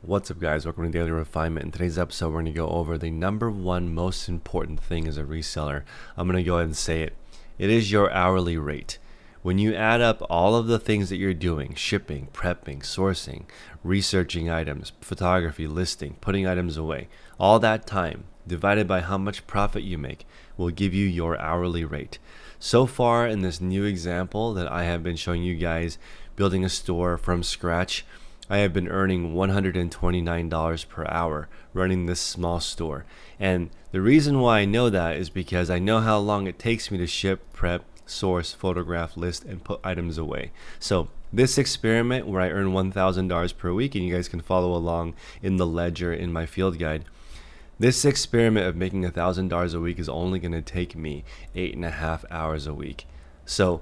What's up, guys? Welcome to Daily Refinement. In today's episode, we're going to go over the number one most important thing as a reseller. I'm going to go ahead and say it. It is your hourly rate. When you add up all of the things that you're doing, shipping, prepping, sourcing, researching items, photography, listing, putting items away, all that time divided by how much profit you make will give you your hourly rate. So far in this new example that I have been showing you guys, building a store from scratch, I have been earning $129 per hour running this small store. And the reason why I know that is because I know how long it takes me to ship, prep, source, photograph, list, and put items away. So this experiment where I earn $1,000 per week, and you guys can follow along in the ledger in my field guide, this experiment of making $1,000 a week is only going to take me 8.5 hours a week. So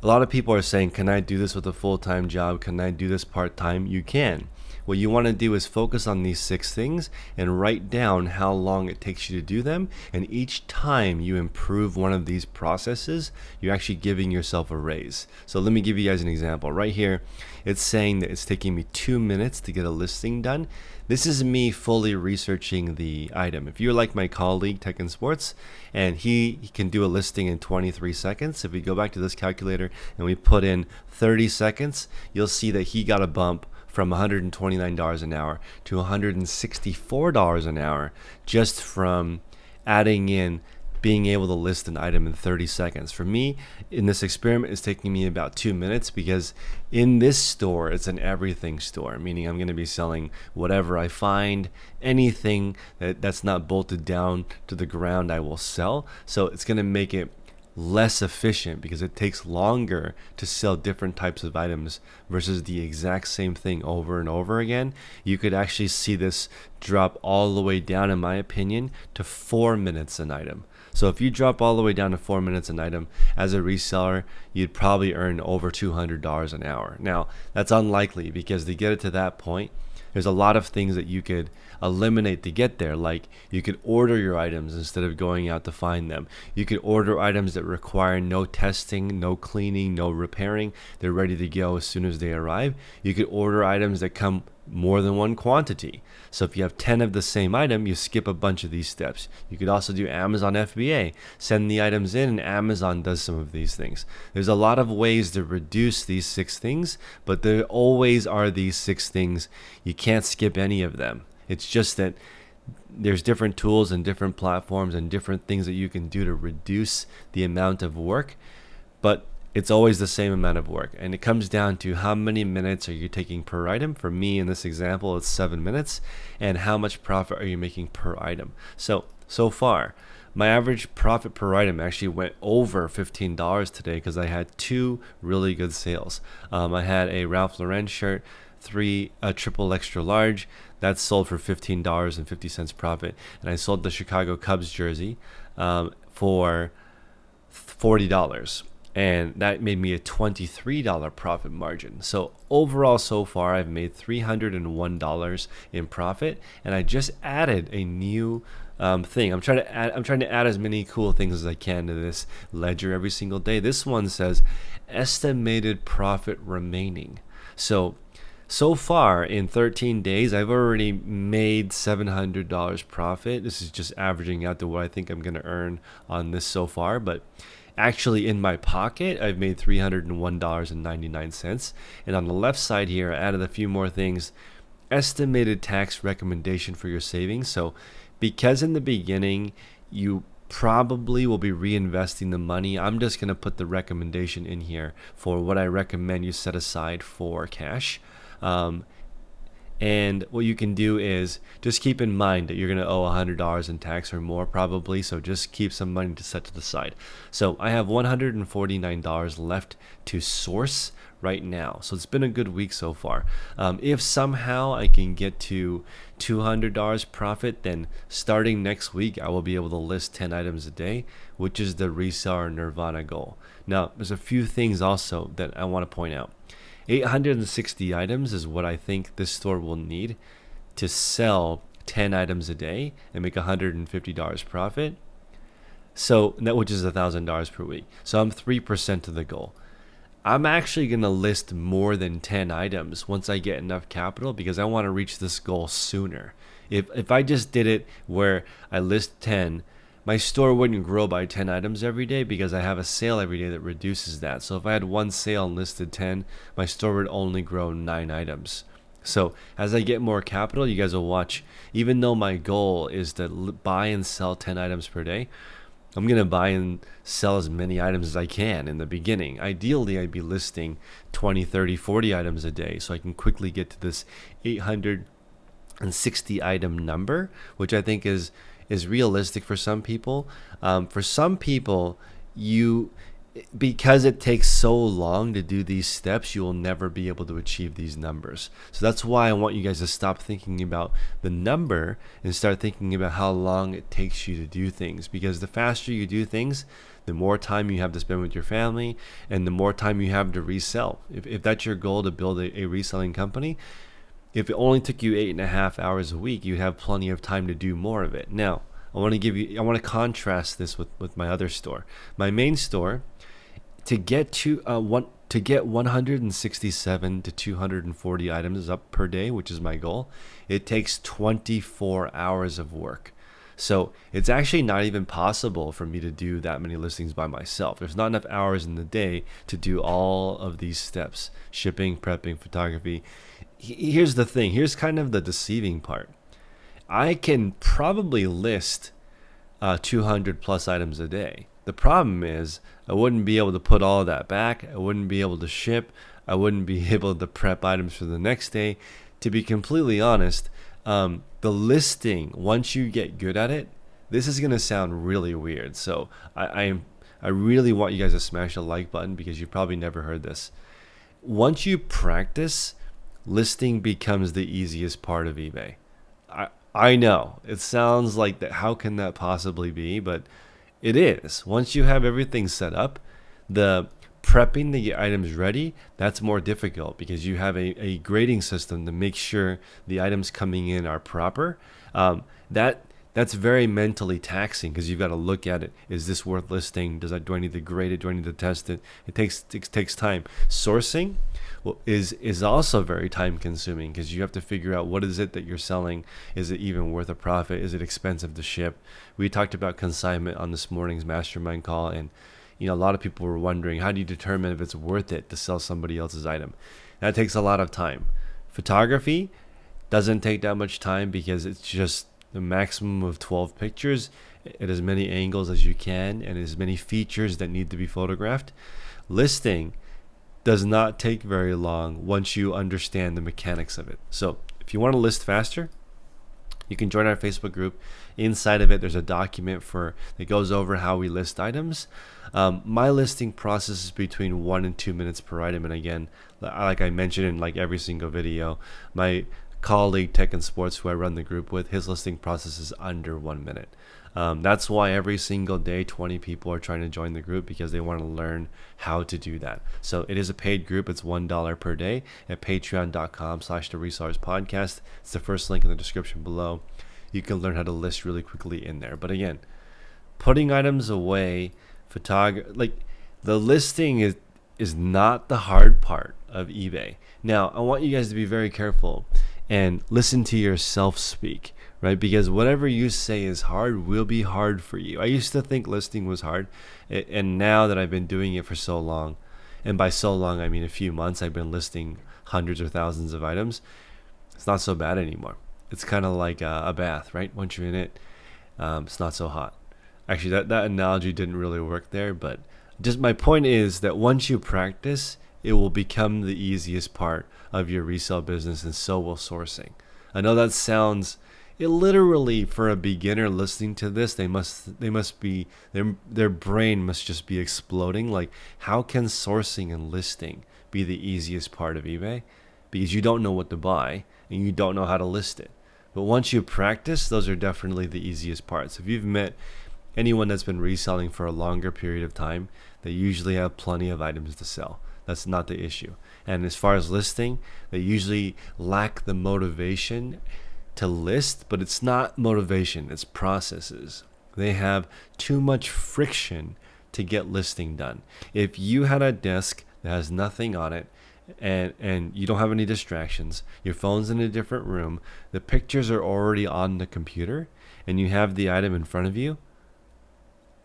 a lot of people are saying, can I do this with a full-time job? Can I do this part-time? You can. What you want to do is focus on these 6 things and write down how long it takes you to do them. And each time you improve one of these processes, you're actually giving yourself a raise. So let me give you guys an example. Right here, it's saying that it's taking me 2 minutes to get a listing done. This is me fully researching the item. If you're like my colleague, Tech and Sports, and he can do a listing in 23 seconds, if we go back to this calculator and we put in 30 seconds, you'll see that he got a bump from $129 an hour to $164 an hour just from adding in being able to list an item in 30 seconds. For me, in this experiment, it's taking me about 2 minutes because in this store, it's an everything store, meaning I'm going to be selling whatever I find, anything that's not bolted down to the ground, I will sell. So it's going to make it less efficient because it takes longer to sell different types of items versus the exact same thing over and over again. You could actually see this drop all the way down, in my opinion, to 4 minutes an item. So if you drop all the way down to 4 minutes an item as a reseller, you'd probably earn over $200 an hour. Now, that's unlikely because to get it to that point, there's a lot of things that you could eliminate to get there. Like you could order your items instead of going out to find them. You could order items that require no testing, no cleaning, no repairing. They're ready to go as soon as they arrive. You could order items that come more than one quantity. So if you have 10 of the same item, you skip a bunch of these steps. You could also do Amazon FBA, send the items in, and Amazon does some of these things. There's a lot of ways to reduce these 6 things, but there always are these 6 things. You can't skip any of them. It's just that there's different tools and different platforms and different things that you can do to reduce the amount of work, but it's always the same amount of work. And it comes down to how many minutes are you taking per item. For me, in this example, it's 7 minutes. And how much profit are you making per item? So far, my average profit per item actually went over $15 today because I had 2 really good sales. I had a Ralph Lauren shirt, 3 triple extra large, that sold for $15.50 profit, and I sold the Chicago Cubs jersey for $40, and that made me a $23 profit margin. So overall, so far, I've made $301 in profit, and I just added a new thing. I'm trying to add as many cool things as I can to this ledger every single day. This one says estimated profit remaining. So far in 13 days, I've already made $700 profit. This is just averaging out to what I think I'm going to earn on this so far. But actually in my pocket, I've made $301.99. And on the left side here, I added a few more things. Estimated tax recommendation for your savings. So because in the beginning, you probably will be reinvesting the money, I'm just going to put the recommendation in here for what I recommend you set aside for cash. And what you can do is just keep in mind that you're going to owe $100 in tax or more probably, so just keep some money to set to the side. So I have $149 left to source right now. So it's been a good week so far. If somehow I can get to $200 profit, then starting next week I will be able to list 10 items a day, which is the reseller Nirvana goal. Now there's a few things also that I want to point out. 860 items is what I think this store will need to sell 10 items a day and make $150 profit. So that, which is $1,000 per week. So I'm 3% of the goal. I'm actually going to list more than 10 items once I get enough capital, because I want to reach this goal sooner. If I just did it where I list 10, my store wouldn't grow by 10 items every day, because I have a sale every day that reduces that. So if I had one sale and listed 10, my store would only grow 9 items. So as I get more capital, you guys will watch, even though my goal is to buy and sell 10 items per day, I'm going to buy and sell as many items as I can in the beginning. Ideally, I'd be listing 20, 30, 40 items a day so I can quickly get to this 860 item number, which I think is realistic for some people. For some people, because it takes so long to do these steps, you will never be able to achieve these numbers. So that's why I want you guys to stop thinking about the number and start thinking about how long it takes you to do things, because the faster you do things, the more time you have to spend with your family and the more time you have to resell. If that's your goal, to build a reselling company, if it only took you 8.5 hours a week, you'd have plenty of time to do more of it. Now, I want to contrast this with my other store. My main store, to get 167 to 240 items up per day, which is my goal, it takes 24 hours of work. So it's actually not even possible for me to do that many listings by myself. There's not enough hours in the day to do all of these steps: shipping, prepping, photography. Here's the thing. Here's kind of the deceiving part. I can probably list 200 plus items a day. The problem is I wouldn't be able to put all of that back. I wouldn't be able to ship. I wouldn't be able to prep items for the next day. To be completely honest, the listing, once you get good at it, this is going to sound really weird. So I really want you guys to smash the like button, because you've probably never heard this. Once you practice, listing becomes the easiest part of eBay. I know it sounds like that. How can that possibly be? But it is. Once you have everything set up, the prepping to get items ready, that's more difficult, because you have a grading system to make sure the items coming in are proper. That's very mentally taxing, because you've got to look at it. Is this worth listing? Do I need to grade it? Do I need to test it? It takes time. Sourcing is also very time consuming, because you have to figure out what is it that you're selling. Is it even worth a profit? Is it expensive to ship? We talked about consignment on this morning's mastermind call, and a lot of people were wondering, how do you determine if it's worth it to sell somebody else's item? That takes a lot of time. Photography doesn't take that much time, because it's just the maximum of 12 pictures at as many angles as you can and as many features that need to be photographed. Listing does not take very long once you understand the mechanics of it. So if you want to list faster, you can join our Facebook group. Inside of it, there's a document that goes over how we list items. My listing process is between 1 and 2 minutes per item. And again, like I mentioned in every single video, my colleague Tech and Sports, who I run the group with, his listing process is under 1 minute. That's why every single day 20 people are trying to join the group, because they want to learn how to do that. So it is a paid group. It's $1 per day at patreon.com/theresellerspodcast. It's the first link in the description below. You can learn how to list really quickly in there. But again, putting items away, the listing is not the hard part of eBay. Now, I want you guys to be very careful and listen to yourself speak, right? Because whatever you say is hard will be hard for you. I used to think listing was hard, and now that I've been doing it for so long, and by so long I mean a few months, I've been listing hundreds or thousands of items, it's not so bad anymore. It's kind of like a bath, right? Once you're in it, it's not so hot. Actually, that analogy didn't really work there, but just my point is that once you practice, it will become the easiest part of your resale business, and so will sourcing. I know that sounds, it literally, for a beginner listening to this, they must be, their brain must just be exploding. Like, how can sourcing and listing be the easiest part of eBay? Because you don't know what to buy and you don't know how to list it. But once you practice, those are definitely the easiest parts. If you've met anyone that's been reselling for a longer period of time, they usually have plenty of items to sell. That's not the issue. And as far as listing, they usually lack the motivation to list, but it's not motivation, it's processes. They have too much friction to get listing done. If you had a desk that has nothing on it, and you don't have any distractions. Your phone's in a different room. The pictures are already on the computer, and you have the item in front of you.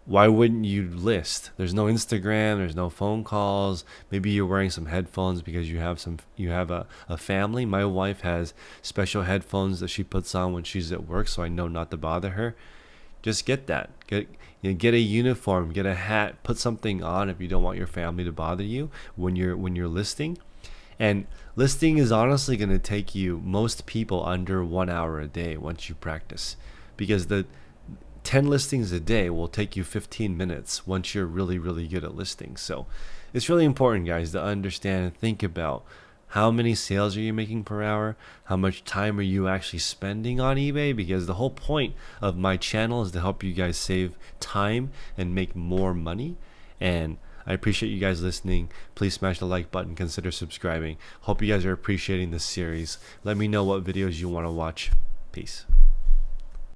Why wouldn't you list? There's no Instagram, there's no phone calls. Maybe you're wearing some headphones because you have a family. My wife has special headphones that she puts on when she's at work, so I know not to bother her. Just get that. Get a uniform, get a hat, put something on if you don't want your family to bother you when you're listing. And listing is honestly going to take you, most people, under 1 hour a day once you practice, because the 10 listings a day will take you 15 minutes once you're really, really good at listing. So it's really important, guys, to understand and think about how many sales are you making per hour? How much time are you actually spending on eBay? Because the whole point of my channel is to help you guys save time and make more money. And I appreciate you guys listening. Please smash the like button. Consider subscribing. Hope you guys are appreciating this series. Let me know what videos you want to watch. Peace.